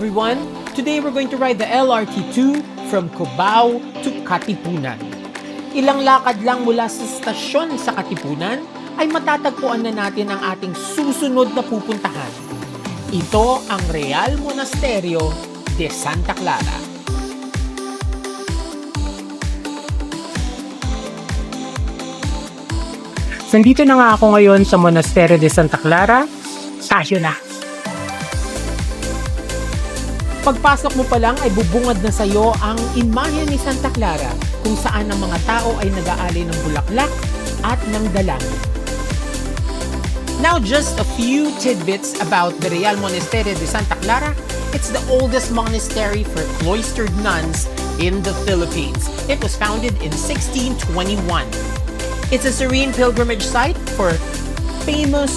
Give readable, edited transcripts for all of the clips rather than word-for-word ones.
everyone! Today we're going to ride the LRT2 from Cubao to Katipunan. Ilang lakad lang mula sa stasyon sa Katipunan ay matatagpuan na natin ang ating susunod na pupuntahan. Ito ang Real Monasterio de Santa Clara. Nandito na nga ako ngayon sa Monasterio de Santa Clara. Tayo na! Pagpasok mo pa lang ay bubungad na sa iyo ang imahe ni Santa Clara kung saan ang mga tao ay nag-aali ng bulaklak at ng dalangin. Now, just a few tidbits about the Real Monasterio de Santa Clara. It's the oldest monastery for cloistered nuns in the Philippines. It was founded in 1621. It's a serene pilgrimage site famous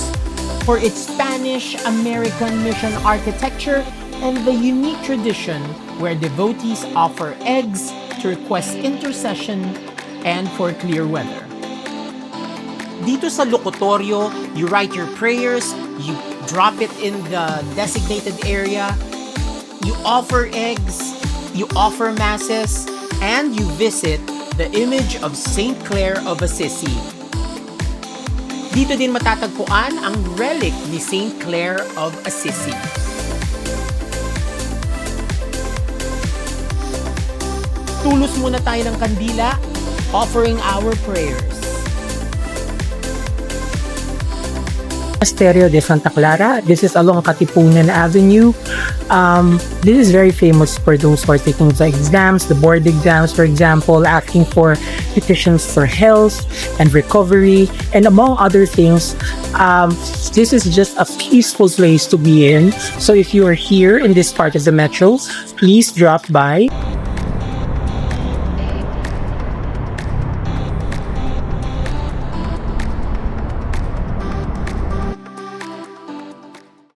for its Spanish-American mission architecture and the unique tradition where devotees offer eggs to request intercession and for clear weather. Dito sa locutorio, you write your prayers, you drop it in the designated area, you offer eggs, you offer masses, and you visit the image of Saint Clare of Assisi. Dito din matatagpuan ang relic ni Saint Clare of Assisi. Tulos muna tayo ng kandila, offering our prayers. Monasterio de Santa Clara. This is along Katipunan Avenue. This is very famous for those who are taking the exams, the board exams, for example, asking for petitions for health and recovery, and among other things. This is just a peaceful place to be in. So if you are here in this part of the metro, please drop by.